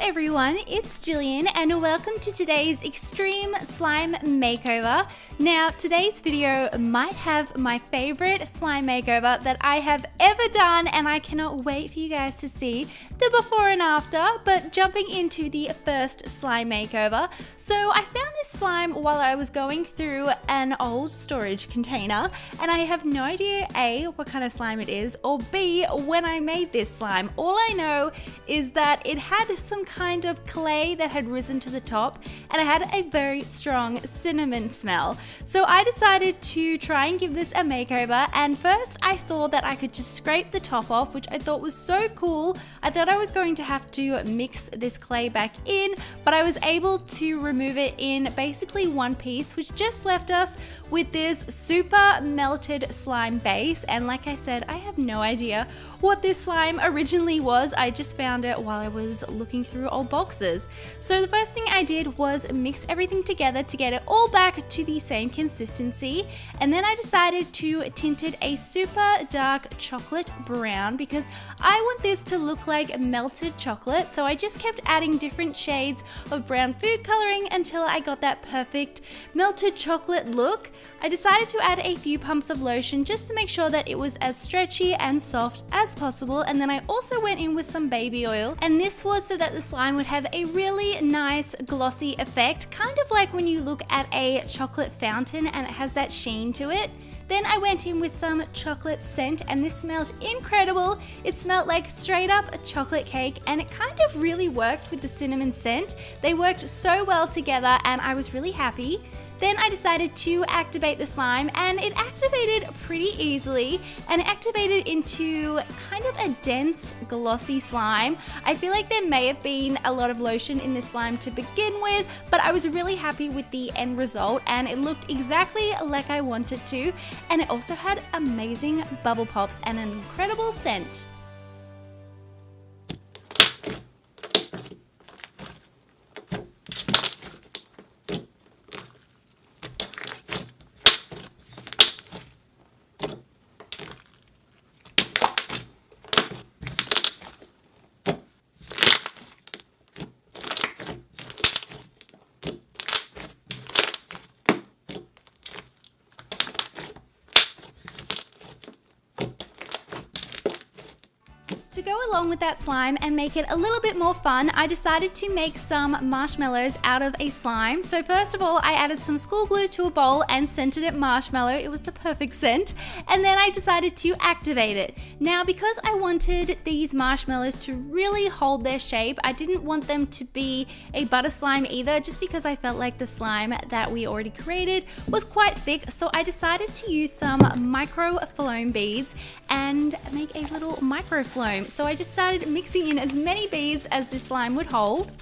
everyone, it's Jillian and welcome to today's Extreme Slime Makeover. Now today's video might have my favorite slime makeover that I have ever done, and I cannot wait for you guys to see the before and after. But jumping into the first slime makeover, so I found this slime while I was going through an old storage container, and I have no idea A, what kind of slime it is, or B, when I made this slime. All I know is that it had some kind of clay that had risen to the top, and it had a very strong cinnamon smell. So I decided to try and give this a makeover, and first I saw that I could just scrape the top off, which I thought was so cool. I thought I was going to have to mix this clay back in, but I was able to remove it in basically one piece, which just left us with this super melted slime base. And like I said, I have no idea what this slime originally was. I just found it while I was looking through old boxes. So the first thing I did was mix everything together to get it all back to the same consistency, and then I decided to tint it a super dark chocolate brown because I want this to look like melted chocolate. So I just kept adding different shades of brown food coloring until I got that perfect melted chocolate look. I decided to add a few pumps of lotion just to make sure that it was as stretchy and soft as possible, and then I also went in with some baby oil, and this was so that the slime would have a really nice glossy effect, kind of like when you look at a chocolate fountain and it has that sheen to it. Then I went in with some chocolate scent, and this smells incredible. It smelled like straight up a chocolate cake, and it kind of really worked with the cinnamon scent. They worked so well together and I was really happy. Then I decided to activate the slime, and it activated pretty easily, and it activated into kind of a dense, glossy slime. I feel like there may have been a lot of lotion in this slime to begin with, but I was really happy with the end result, and it looked exactly like I wanted to, and it also had amazing bubble pops and an incredible scent. To go along with that slime and make it a little bit more fun, I decided to make some marshmallows out of a slime. So first of all, I added some school glue to a bowl and scented it marshmallow. It was the perfect scent. And then I decided to activate it. Now, because I wanted these marshmallows to really hold their shape, I didn't want them to be a butter slime either, just because I felt like the slime that we already created was quite thick. So I decided to use some micro foam beads and make a little micro foam. So I just started mixing in as many beads as this slime would hold.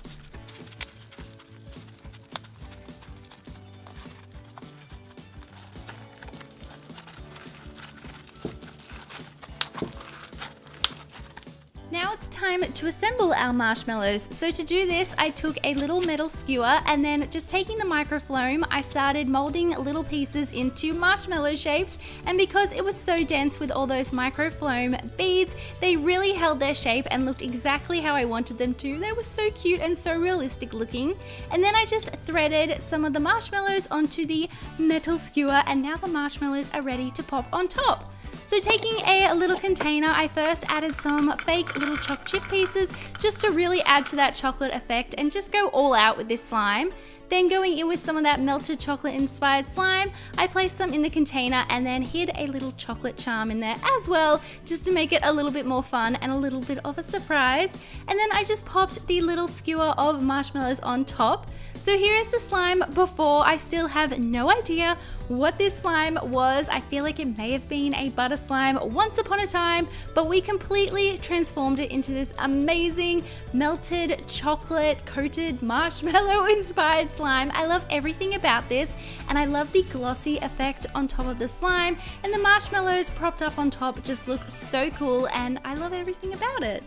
Now it's time to assemble our marshmallows. So to do this, I took a little metal skewer, and then just taking the microfloam, I started molding little pieces into marshmallow shapes. And because it was so dense with all those microfloam beads, they really held their shape and looked exactly how I wanted them to. They were so cute and so realistic looking. And then I just threaded some of the marshmallows onto the metal skewer, and now the marshmallows are ready to pop on top. So taking a little container, I first added some fake little choc chip pieces just to really add to that chocolate effect and just go all out with this slime. Then going in with some of that melted chocolate inspired slime, I placed some in the container and then hid a little chocolate charm in there as well, just to make it a little bit more fun and a little bit of a surprise. And then I just popped the little skewer of marshmallows on top. So here is the slime before. I still have no idea what this slime was. I feel like it may have been a butter slime once upon a time, but we completely transformed it into this amazing melted chocolate coated marshmallow inspired slime. I love everything about this, and I love the glossy effect on top of the slime, and the marshmallows propped up on top just look so cool, and I love everything about it.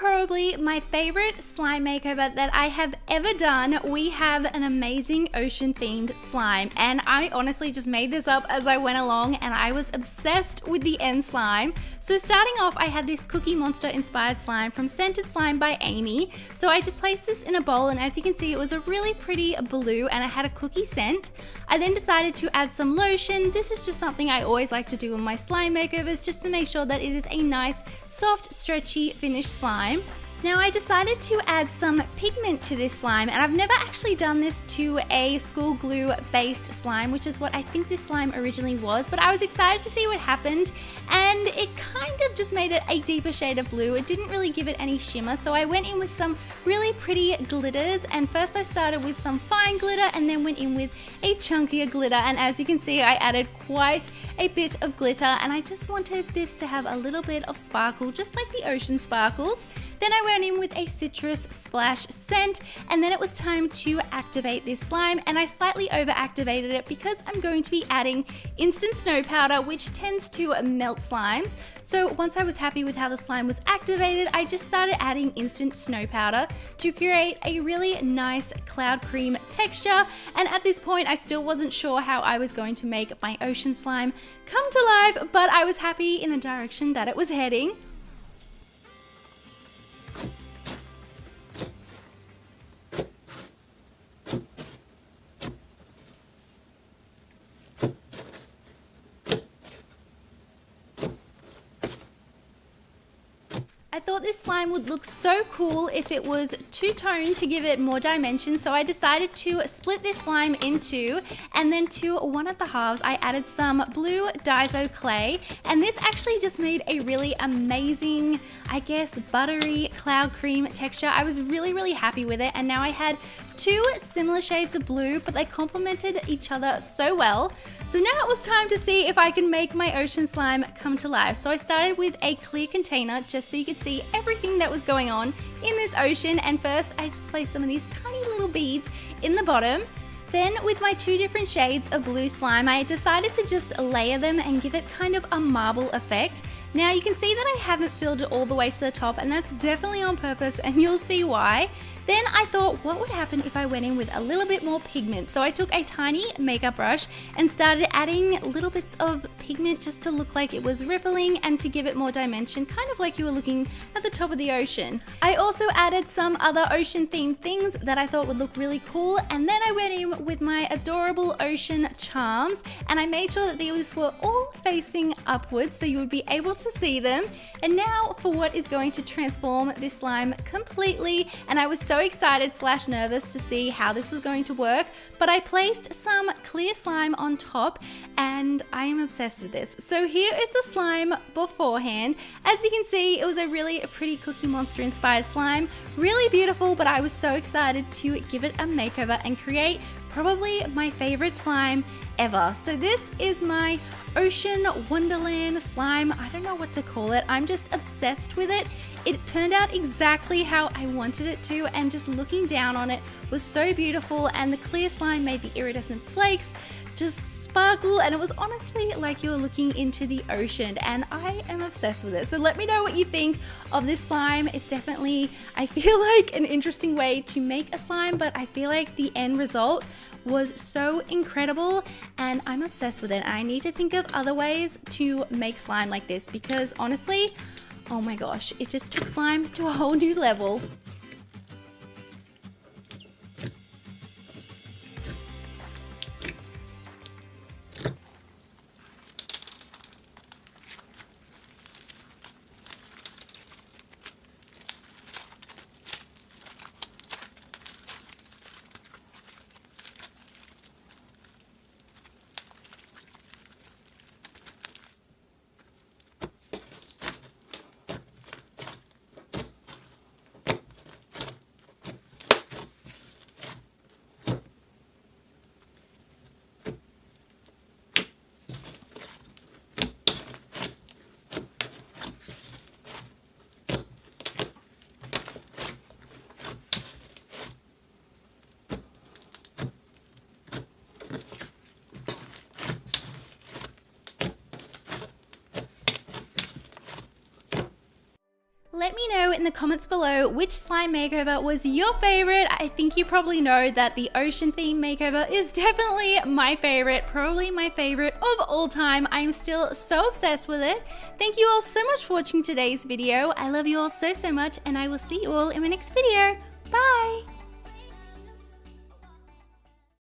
probably my favorite slime makeover that I have ever done. We have an amazing ocean themed slime, and I honestly just made this up as I went along, and I was obsessed with the end slime. So starting off, I had this Cookie Monster inspired slime from Scented Slime by Amy. So I just placed this in a bowl, and as you can see, it was a really pretty blue and it had a cookie scent. I then decided to add some lotion. This is just something I always like to do in my slime makeovers, just to make sure that it is a nice, soft, stretchy, finished slime. Now I decided to add some pigment to this slime, and I've never actually done this to a school glue based slime, which is what I think this slime originally was, but I was excited to see what happened, and it kind of just made it a deeper shade of blue. It didn't really give it any shimmer, so I went in with some really pretty glitters, and first I started with some fine glitter and then went in with a chunkier glitter, and as you can see, I added quite a bit of glitter, and I just wanted this to have a little bit of sparkle, just like the ocean sparkles. Then I went in with a citrus splash scent, and then it was time to activate this slime, and I slightly over activated it because I'm going to be adding instant snow powder, which tends to melt slimes. So once I was happy with how the slime was activated, I just started adding instant snow powder to create a really nice cloud cream texture. And at this point, I still wasn't sure how I was going to make my ocean slime come to life, but I was happy in the direction that it was heading. I thought this slime would look so cool if it was two-toned to give it more dimension, so I decided to split this slime in two, and then to one of the halves I added some blue Daiso clay, and this actually just made a really amazing, I guess, buttery cloud cream texture. I was really happy with it, and now I had two similar shades of blue, but they complemented each other so well. So now it was time to see if I can make my ocean slime come to life. So I started with a clear container just so you could see everything that was going on in this ocean, and first I just placed some of these tiny little beads in the bottom. Then with my two different shades of blue slime, I decided to just layer them and give it kind of a marble effect. Now you can see that I haven't filled it all the way to the top, and that's definitely on purpose, and you'll see why. Then I thought, what would happen if I went in with a little bit more pigment? So I took a tiny makeup brush and started adding little bits of pigment just to look like it was rippling and to give it more dimension, kind of like you were looking at the top of the ocean. I also added some other ocean themed things that I thought would look really cool, and then I went in with my adorable ocean charms, and I made sure that these were all facing upwards so you would be able to see them. And now for what is going to transform this slime completely, and I was so excited / nervous to see how this was going to work, but I placed some clear slime on top, and I am obsessed with this. So here is the slime beforehand. As you can see, it was a really pretty Cookie Monster inspired slime, really beautiful, but I was so excited to give it a makeover and create probably my favorite slime ever. So this is my Ocean Wonderland slime. I don't know what to call it. I'm just obsessed with it. It turned out exactly how I wanted it to, and just looking down on it was so beautiful, and the clear slime made the iridescent flakes just sparkle, and it was honestly like you were looking into the ocean, and I am obsessed with it. So let me know what you think of this slime. It's definitely, I feel like, an interesting way to make a slime, but I feel like the end result was so incredible, and I'm obsessed with it. I need to think of other ways to make slime like this, because honestly, oh my gosh, it just took slime to a whole new level. let me know in the comments below which slime makeover was your favorite. I think you probably know that the ocean theme makeover is definitely my favorite, probably my favorite of all time. I'm still so obsessed with it. Thank you all so much for watching today's video. I love you all so much, and I will see you all in my next video. Bye!